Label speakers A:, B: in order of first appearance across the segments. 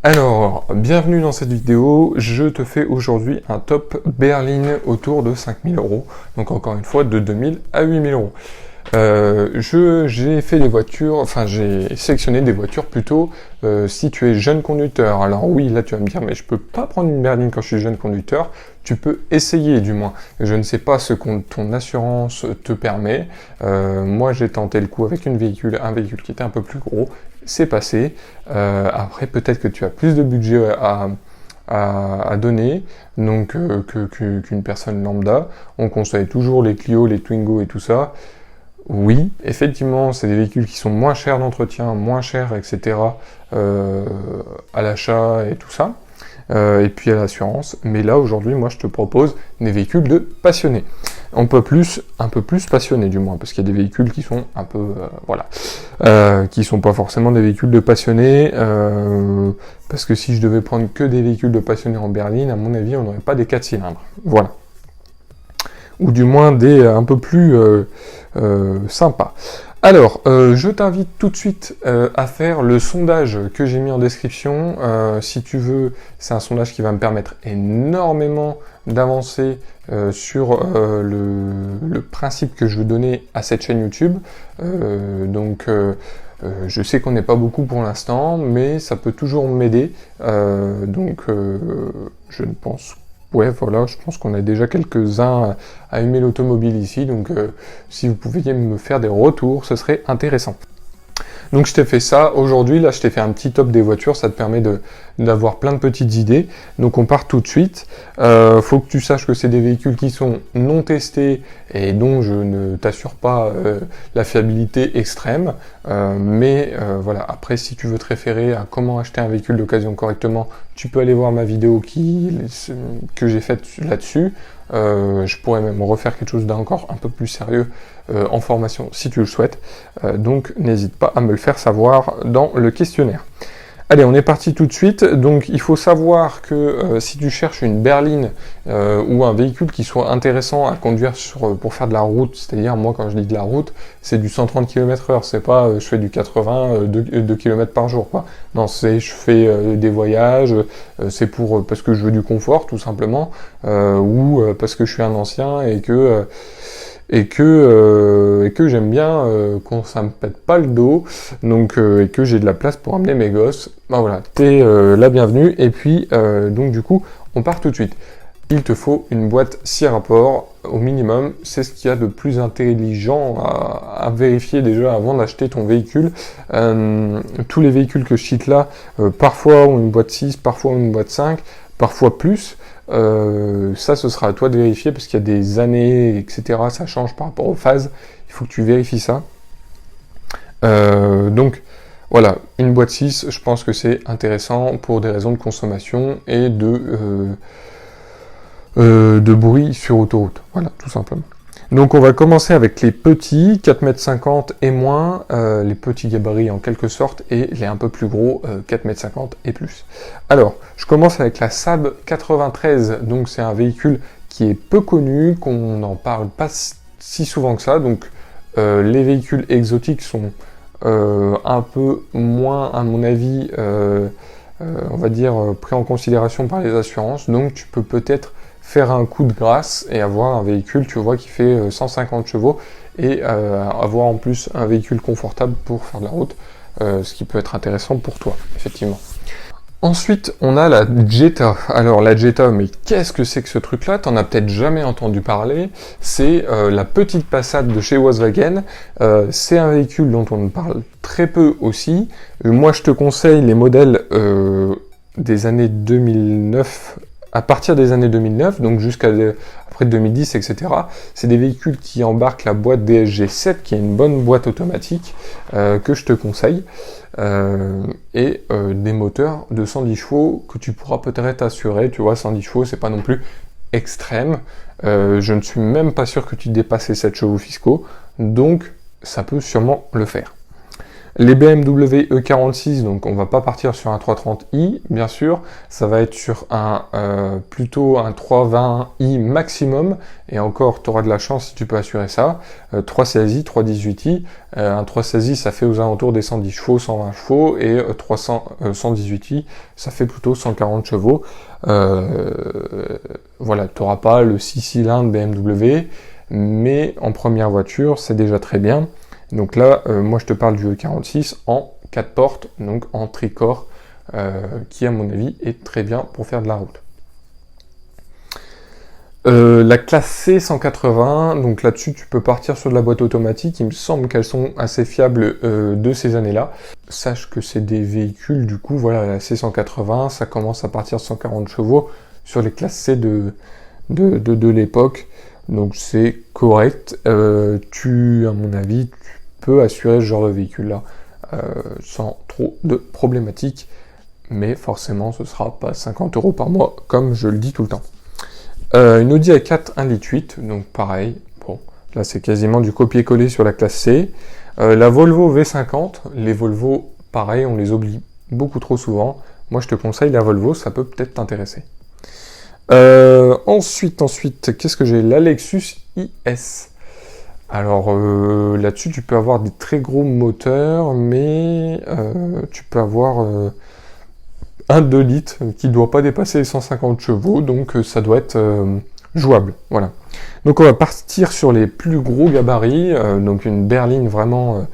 A: Alors, bienvenue dans cette vidéo, je te fais aujourd'hui un top berline autour de 5000 euros, donc encore une fois de 2000 à 8000 euros. J'ai fait des voitures, enfin j'ai sélectionné des voitures plutôt si tu es jeune conducteur. Alors oui, là tu vas me dire, mais je peux pas prendre une berline quand je suis jeune conducteur. Tu peux essayer du moins. Je ne sais pas ce que ton assurance te permet. Moi j'ai tenté le coup avec un véhicule qui était un peu plus gros. C'est passé. Après peut-être que tu as plus de budget à donner donc qu'une personne lambda. On conseille toujours les Clio, les Twingo et tout ça. Oui, effectivement, c'est des véhicules qui sont moins chers d'entretien, moins chers, etc. À l'achat et tout ça, et puis à l'assurance. Mais là, aujourd'hui, moi, je te propose des véhicules de passionnés. Un peu plus passionnés, du moins, parce qu'il y a des véhicules qui sont un peu, qui sont pas forcément des véhicules de passionnés, parce que si je devais prendre que des véhicules de passionnés en berline, à mon avis, on n'aurait pas des 4 cylindres. Voilà. Ou du moins des un peu plus sympas. Alors, je t'invite tout de suite à faire le sondage que j'ai mis en description. Si tu veux, c'est un sondage qui va me permettre énormément d'avancer sur le principe que je veux donner à cette chaîne YouTube. Je sais qu'on n'est pas beaucoup pour l'instant, mais ça peut toujours m'aider. Je ne pense Ouais, voilà, je pense qu'on a déjà quelques-uns à aimer l'automobile ici, donc si vous pouviez me faire des retours, ce serait intéressant. Donc je t'ai fait ça aujourd'hui, là je t'ai fait un petit top des voitures, ça te permet d'avoir plein de petites idées. Donc on part tout de suite. Faut que tu saches que c'est des véhicules qui sont non testés et dont je ne t'assure pas la fiabilité extrême. Voilà, après si tu veux te référer à comment acheter un véhicule d'occasion correctement, tu peux aller voir ma vidéo que j'ai faite là-dessus. Je pourrais même refaire quelque chose d'encore un peu plus sérieux en formation si tu le souhaites. Donc n'hésite pas à me le faire savoir dans le questionnaire. Allez, on est parti tout de suite. Donc il faut savoir que si tu cherches une berline ou un véhicule qui soit intéressant à conduire pour faire de la route, c'est-à-dire moi quand je dis de la route, c'est du 130 km/h, c'est pas je fais du 80 2 km par jour, quoi. Non, c'est je fais des voyages, c'est parce que je veux du confort tout simplement, ou parce que je suis un ancien et que j'aime bien quand ça me pète pas le dos, donc et que j'ai de la place pour amener mes gosses. Ben voilà, t'es la bienvenue. Et puis donc du coup, on part tout de suite. Il te faut une boîte 6 rapports au minimum, c'est ce qu'il y a de plus intelligent à vérifier déjà avant d'acheter ton véhicule. Tous les véhicules que je cite là, parfois ont une boîte 6, parfois ont une boîte 5, parfois plus. Ça, ce sera à toi de vérifier parce qu'il y a des années, etc. Ça change par rapport aux phases. Il faut que tu vérifies ça. Donc, voilà, une boîte 6, je pense que c'est intéressant pour des raisons de consommation et de bruit sur autoroute. Voilà, tout simplement. Donc on va commencer avec les petits, 4,50 m et moins, les petits gabarits en quelque sorte, et les un peu plus gros, 4,50 m et plus. Alors, je commence avec la Saab 93, donc c'est un véhicule qui est peu connu, qu'on n'en parle pas si souvent que ça, donc les véhicules exotiques sont un peu moins, à mon avis, on va dire, pris en considération par les assurances, donc tu peux peut-être faire un coup de grâce et avoir un véhicule, tu vois, qui fait 150 chevaux et avoir en plus un véhicule confortable pour faire de la route, ce qui peut être intéressant pour toi, effectivement. Ensuite, on a la Jetta. Alors la Jetta, mais qu'est-ce que c'est que ce truc-là? T'en as peut-être jamais entendu parler. C'est la petite Passat de chez Volkswagen. C'est un véhicule dont on parle très peu aussi. Moi, je te conseille les modèles des années 2009, à partir des années 2009, donc jusqu'à après 2010, etc. C'est des véhicules qui embarquent la boîte DSG 7, qui est une bonne boîte automatique, que je te conseille, et des moteurs de 110 chevaux que tu pourras peut-être assurer. Tu vois, 110 chevaux, c'est pas non plus extrême. Je ne suis même pas sûr que tu dépasses les 7 chevaux fiscaux, donc ça peut sûrement le faire. Les BMW E46, donc on va pas partir sur un 330i, bien sûr, ça va être sur un plutôt un 320i maximum, et encore, tu auras de la chance si tu peux assurer ça. 316i, 318i, un 316i ça fait aux alentours des 110 chevaux, 120 chevaux, et 118i ça fait plutôt 140 chevaux. Voilà, tu n'auras pas le 6 cylindres BMW, mais en première voiture, c'est déjà très bien. Donc là, moi je te parle du E46 en 4 portes, donc en tricorps, qui à mon avis est très bien pour faire de la route. La classe C 180, donc là-dessus tu peux partir sur de la boîte automatique, il me semble qu'elles sont assez fiables de ces années-là. Sache que c'est des véhicules, du coup, voilà, la C 180, ça commence à partir de 140 chevaux sur les classes C de l'époque, donc c'est correct. À mon avis, tu peux assurer ce genre de véhicule-là sans trop de problématiques, mais forcément ce sera pas 50 € par mois, comme je le dis tout le temps. Une Audi A4 1,8 litre, donc pareil, bon, là c'est quasiment du copier-coller sur la classe C. La Volvo V50, les Volvo, pareil, on les oublie beaucoup trop souvent. Moi je te conseille la Volvo, ça peut peut-être t'intéresser. Ensuite, qu'est-ce que j'ai? La Lexus IS. Alors là-dessus, tu peux avoir des très gros moteurs, mais tu peux avoir un 2 litres qui ne doit pas dépasser les 150 chevaux, donc ça doit être jouable. Voilà. Donc on va partir sur les plus gros gabarits, donc une berline vraiment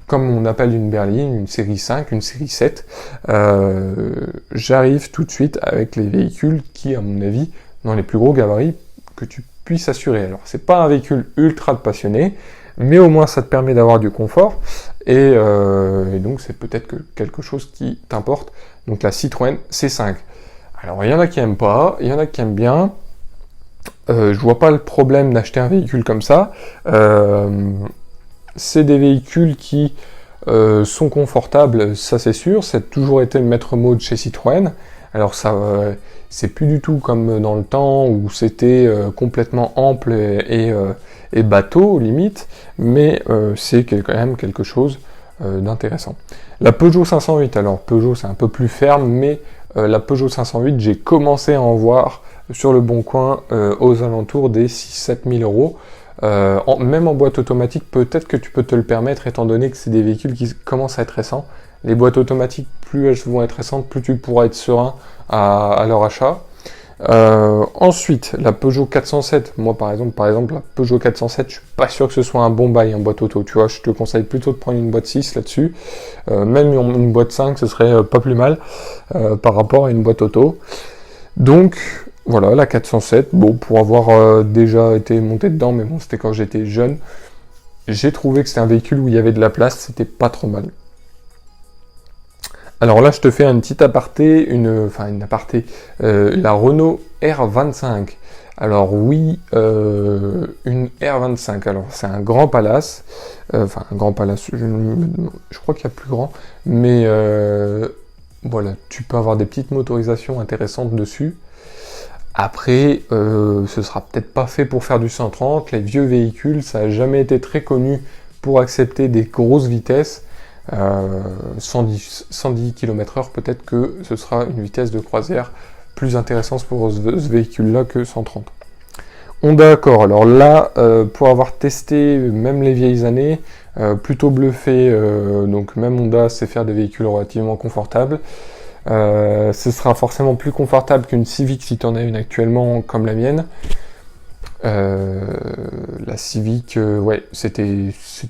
A: comme on appelle une berline, une série 5, une série 7. J'arrive tout de suite avec les véhicules qui, à mon avis, dans les plus gros gabarits que tu puisses assurer. Alors c'est pas un véhicule ultra de passionné, mais au moins ça te permet d'avoir du confort, et donc c'est peut-être quelque chose qui t'importe. Donc la Citroën C5. Alors il y en a qui aiment pas, il y en a qui aiment bien. Je vois pas le problème d'acheter un véhicule comme ça. C'est des véhicules qui sont confortables, ça c'est sûr. C'est toujours été le maître mot de chez Citroën. Alors ça, c'est plus du tout comme dans le temps où c'était complètement ample et bateau limite, mais c'est quand même quelque chose d'intéressant. La Peugeot 508, alors Peugeot c'est un peu plus ferme, mais la Peugeot 508, j'ai commencé à en voir sur le Bon Coin aux alentours des 6-7 000 €. Même en boîte automatique, peut-être que tu peux te le permettre, étant donné que c'est des véhicules qui commencent à être récents. Les boîtes automatiques, plus elles vont être récentes, plus tu pourras être serein à leur achat. Ensuite, la Peugeot 407. Moi, par exemple, la Peugeot 407, je suis pas sûr que ce soit un bon bail en boîte auto. Tu vois, je te conseille plutôt de prendre une boîte 6 là-dessus. Même une boîte 5, ce serait pas plus mal par rapport à une boîte auto. Donc, voilà, la 407. Bon, pour avoir déjà été monté dedans, mais bon, c'était quand j'étais jeune. J'ai trouvé que c'était un véhicule où il y avait de la place, c'était pas trop mal. Alors là, je te fais un petit aparté, la Renault R25. Alors oui, une R25. Alors c'est un grand palace, un grand palace. Je crois qu'il y a plus grand, mais voilà, tu peux avoir des petites motorisations intéressantes dessus. Après, ce sera peut-être pas fait pour faire du 130. Les vieux véhicules, ça n'a jamais été très connu pour accepter des grosses vitesses. 110 km/h, peut-être que ce sera une vitesse de croisière plus intéressante pour ce véhicule-là que 130. Honda Accord, alors là, pour avoir testé même les vieilles années, plutôt bluffé, donc même Honda sait faire des véhicules relativement confortables. Ce sera forcément plus confortable qu'une Civic si tu en as une actuellement comme la mienne. La Civic, ouais, c'était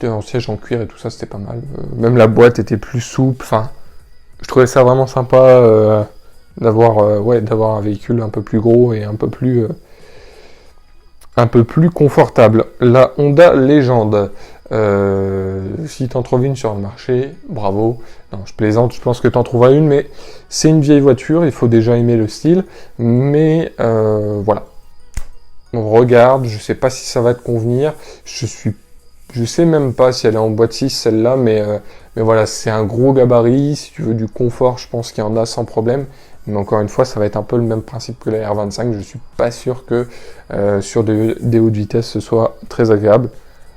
A: un siège en cuir et tout ça, c'était pas mal. Même la boîte était plus souple. Enfin, je trouvais ça vraiment sympa d'avoir un véhicule un peu plus gros et un peu plus confortable. La Honda Légende. Si t'en trouves une sur le marché, bravo. Non, je plaisante, je pense que t'en trouveras une, mais c'est une vieille voiture, il faut déjà aimer le style. Mais voilà. On regarde, je sais pas si ça va te convenir, je sais même pas si elle est en boîte 6 celle-là, mais voilà, c'est un gros gabarit, si tu veux du confort, je pense qu'il y en a sans problème, mais encore une fois, ça va être un peu le même principe que la R25, je suis pas sûr que sur des hautes vitesses ce soit très agréable,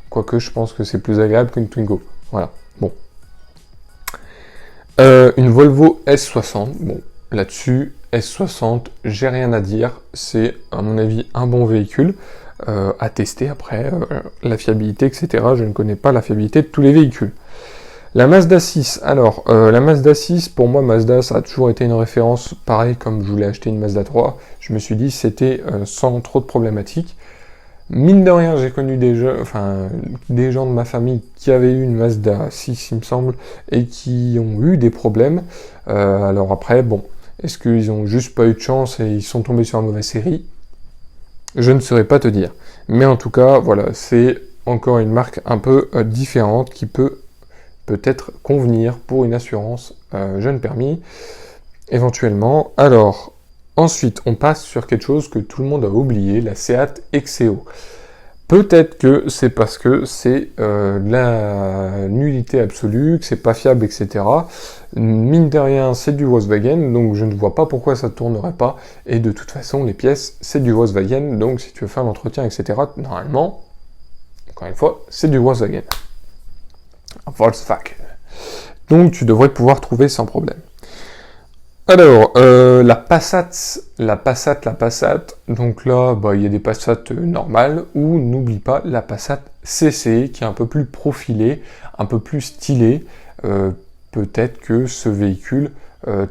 A: quoique je pense que c'est plus agréable qu'une Twingo, voilà, bon. Une Volvo S60, bon, là-dessus, S60, j'ai rien à dire, c'est à mon avis un bon véhicule, à tester après, la fiabilité, etc. Je ne connais pas la fiabilité de tous les véhicules. La Mazda 6, alors, la Mazda 6, pour moi, Mazda, ça a toujours été une référence, pareil comme je voulais acheter une Mazda 3, je me suis dit c'était sans trop de problématiques. Mine de rien, j'ai connu des gens de ma famille qui avaient eu une Mazda 6, il me semble, et qui ont eu des problèmes. Alors après, bon, est-ce qu'ils ont juste pas eu de chance et ils sont tombés sur une mauvaise série? Je ne saurais pas te dire. Mais en tout cas, voilà, c'est encore une marque un peu différente qui peut peut-être convenir pour une assurance jeune permis, éventuellement. Alors, ensuite, on passe sur quelque chose que tout le monde a oublié, la Seat Exeo. Peut-être que c'est parce que c'est la nullité absolue, que c'est pas fiable, etc. Mine de rien, c'est du Volkswagen, donc je ne vois pas pourquoi ça ne tournerait pas. Et de toute façon, les pièces, c'est du Volkswagen, donc si tu veux faire l'entretien, etc., normalement, encore une fois, c'est du Volkswagen. Volkswagen. Donc tu devrais pouvoir trouver sans problème. Alors, la Passat, donc là, bah, il y a des Passat normales, ou n'oublie pas la Passat CC, qui est un peu plus profilée, un peu plus stylée. Peut-être que ce véhicule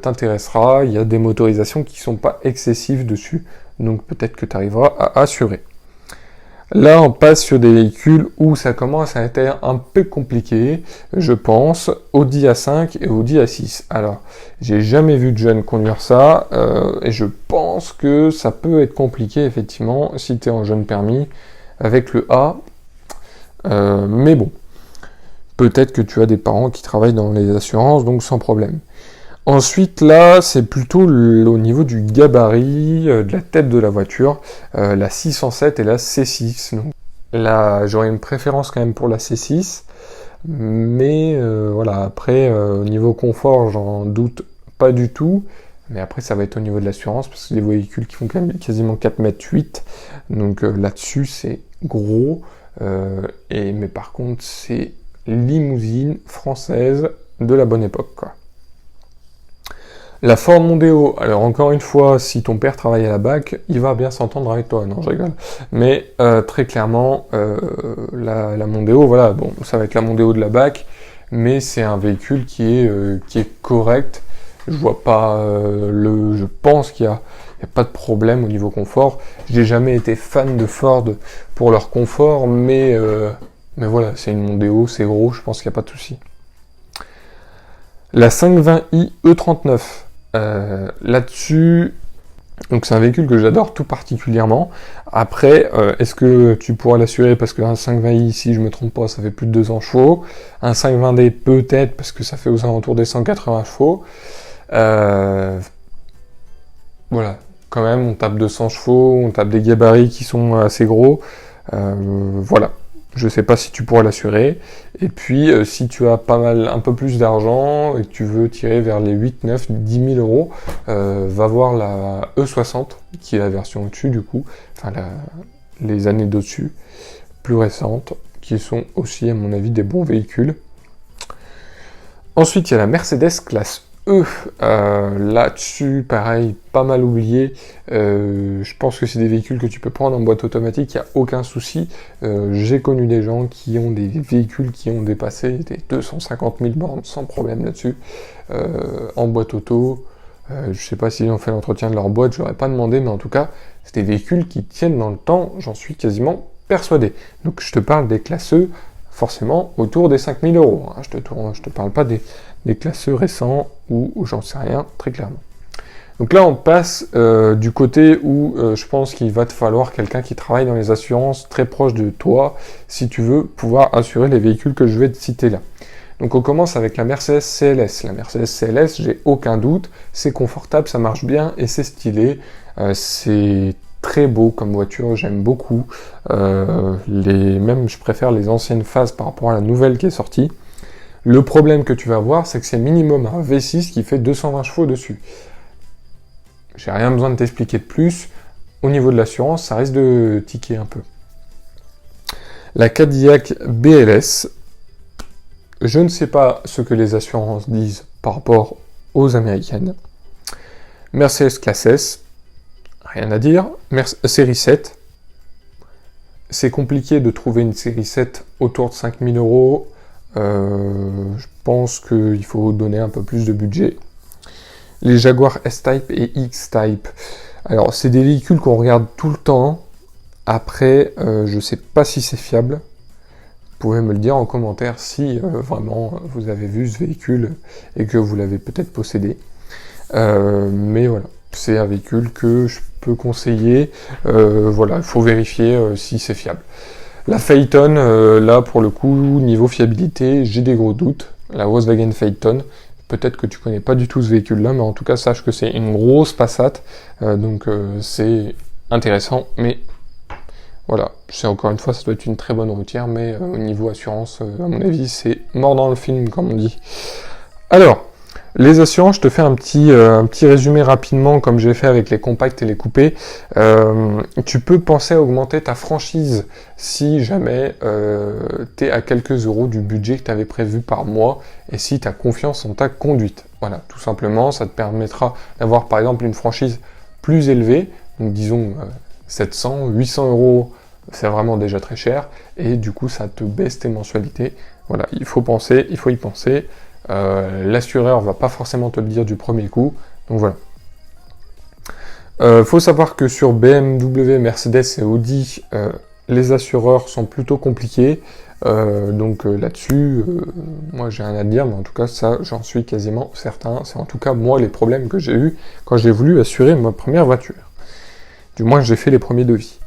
A: t'intéressera, il y a des motorisations qui ne sont pas excessives dessus, donc peut-être que tu arriveras à assurer. Là, on passe sur des véhicules où ça commence à être un peu compliqué, je pense, Audi A5 et Audi A6. Alors, j'ai jamais vu de jeune conduire ça, et je pense que ça peut être compliqué, effectivement, si tu es en jeune permis, avec le A. Mais bon, peut-être que tu as des parents qui travaillent dans les assurances, donc sans problème. Ensuite, là, c'est plutôt au niveau du gabarit, de la tête de la voiture, la 607 et la C6. Donc, là, j'aurais une préférence quand même pour la C6, mais voilà, après, au niveau confort, j'en doute pas du tout, mais après, ça va être au niveau de l'assurance, parce que c'est des véhicules qui font quand même quasiment 4,8 m, donc là-dessus, c'est gros, mais par contre, c'est limousine française de la bonne époque, quoi. La Ford Mondeo, alors encore une fois, si ton père travaille à la BAC, il va bien s'entendre avec toi, non je rigole. Mais très clairement, la Mondeo, voilà, bon, ça va être la Mondeo de la BAC, mais c'est un véhicule qui est correct. Je vois pas je pense qu'il y a pas de problème au niveau confort. J'ai jamais été fan de Ford pour leur confort, mais voilà, c'est une Mondeo, c'est gros, je pense qu'il n'y a pas de souci. La 520i E39. Là-dessus, donc c'est un véhicule que j'adore tout particulièrement. Après, est-ce que tu pourras l'assurer parce qu'un 520i, si je me trompe pas, ça fait plus de 200 chevaux. Un 520d peut-être parce que ça fait aux alentours des 180 chevaux. Voilà, quand même, on tape 200 chevaux, on tape des gabarits qui sont assez gros. Voilà. Je sais pas si tu pourras l'assurer. Et puis, si tu as un peu plus d'argent et que tu veux tirer vers les 8, 9, 10 000 euros, va voir la E60, qui est la version au-dessus du coup, enfin les années d'au-dessus, plus récentes, qui sont aussi, à mon avis, des bons véhicules. Ensuite, il y a la Mercedes classe E, là-dessus, pareil, pas mal oublié. Je pense que c'est des véhicules que tu peux prendre en boîte automatique, il n'y a aucun souci. J'ai connu des gens qui ont des véhicules qui ont dépassé des 250 000 bornes sans problème là-dessus, en boîte auto. Je sais pas s'ils ont fait l'entretien de leur boîte, je n'aurais pas demandé, mais en tout cas, c'est des véhicules qui tiennent dans le temps, j'en suis quasiment persuadé. Donc je te parle des classes E, forcément autour des 5 000 euros. Hein. Je te parle pas des classeux récents ou j'en sais rien, très clairement. Donc là, on passe du côté où je pense qu'il va te falloir quelqu'un qui travaille dans les assurances très proche de toi, si tu veux pouvoir assurer les véhicules que je vais te citer là. Donc on commence avec la Mercedes CLS. La Mercedes CLS, j'ai aucun doute, c'est confortable, ça marche bien et c'est stylé. C'est très beau comme voiture, j'aime beaucoup. Même je préfère les anciennes phases par rapport à la nouvelle qui est sortie. Le problème que tu vas avoir, c'est que c'est minimum un V6 qui fait 220 chevaux dessus. J'ai rien besoin de t'expliquer de plus. Au niveau de l'assurance, ça risque de tiquer un peu. La Cadillac BLS, je ne sais pas ce que les assurances disent par rapport aux américaines. Mercedes classe S, rien à dire. Série 7, c'est compliqué de trouver une série 7 autour de 5000 euros. Je pense qu'il faut donner un peu plus de budget. Les Jaguar S-Type et X-Type. Alors, c'est des véhicules qu'on regarde tout le temps. Après, je ne sais pas si c'est fiable. Vous pouvez me le dire en commentaire si vraiment vous avez vu ce véhicule et que vous l'avez peut-être possédé. Mais voilà, c'est un véhicule que je peux conseiller. Voilà, il faut vérifier si c'est fiable. La Phaeton, là pour le coup, niveau fiabilité, j'ai des gros doutes. La Volkswagen Phaeton, peut-être que tu connais pas du tout ce véhicule-là, mais en tout cas sache que c'est une grosse Passat, donc c'est intéressant, mais voilà, c'est encore une fois, ça doit être une très bonne routière, mais au niveau assurance, à mon avis, c'est mort dans le film, comme on dit. Alors, les assurances, je te fais un petit résumé rapidement, comme j'ai fait avec les compacts et les coupés. Tu peux penser à augmenter ta franchise si jamais tu es à quelques euros du budget que tu avais prévu par mois et si tu as confiance en ta conduite. Voilà, tout simplement, ça te permettra d'avoir par exemple une franchise plus élevée, donc disons 700, 800 euros, c'est vraiment déjà très cher, et du coup ça te baisse tes mensualités. Voilà, il faut y penser. L'assureur va pas forcément te le dire du premier coup, donc voilà. Faut savoir que sur BMW, Mercedes et Audi, les assureurs sont plutôt compliqués, donc là-dessus, moi j'ai rien à dire, mais en tout cas ça, j'en suis quasiment certain. C'est en tout cas moi les problèmes que j'ai eu quand j'ai voulu assurer ma première voiture. Du moins j'ai fait les premiers devis.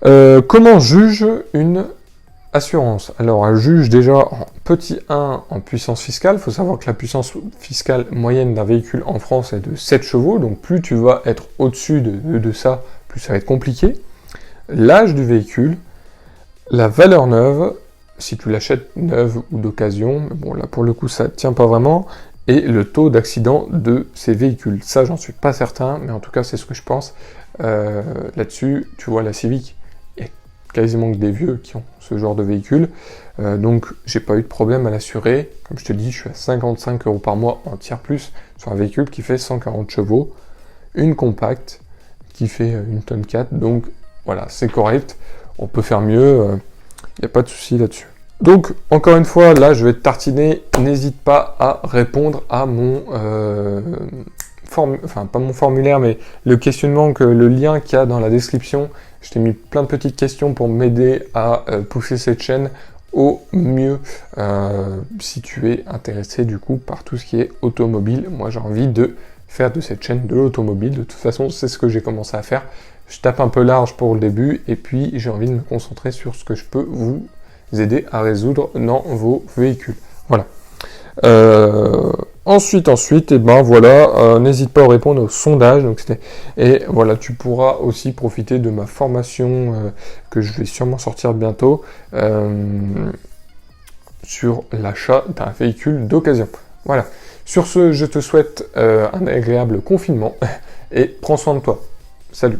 A: Comment juge une assurance? Alors, elle juge déjà en petit 1 en puissance fiscale. Il faut savoir que la puissance fiscale moyenne d'un véhicule en France est de 7 chevaux. Donc, plus tu vas être au-dessus de ça, plus ça va être compliqué. L'âge du véhicule, la valeur neuve, si tu l'achètes neuve ou d'occasion, mais bon, là pour le coup, ça ne tient pas vraiment. Et le taux d'accident de ces véhicules. Ça, j'en suis pas certain, mais en tout cas, c'est ce que je pense. Là-dessus, tu vois, la Civic, quasiment que des vieux qui ont ce genre de véhicule, donc j'ai pas eu de problème à l'assurer. Comme je te dis, je suis à 55 euros par mois en tiers plus sur un véhicule qui fait 140 chevaux, une compacte qui fait une tonne 4, donc voilà, c'est correct, on peut faire mieux, il n'y a pas de souci là-dessus. Donc, encore une fois, là, je vais te tartiner, n'hésite pas à répondre à mon enfin pas mon formulaire, mais le questionnement, le lien qu'il y a dans la description. Je t'ai mis plein de petites questions pour m'aider à pousser cette chaîne au mieux si tu es intéressé du coup par tout ce qui est automobile. Moi j'ai envie de faire de cette chaîne de l'automobile. De toute façon, c'est ce que j'ai commencé à faire. Je tape un peu large pour le début et puis j'ai envie de me concentrer sur ce que je peux vous aider à résoudre dans vos véhicules. Voilà. Ensuite, et ben voilà, n'hésite pas à répondre au sondage. Et voilà, tu pourras aussi profiter de ma formation que je vais sûrement sortir bientôt sur l'achat d'un véhicule d'occasion. Voilà. Sur ce, je te souhaite un agréable confinement et prends soin de toi. Salut.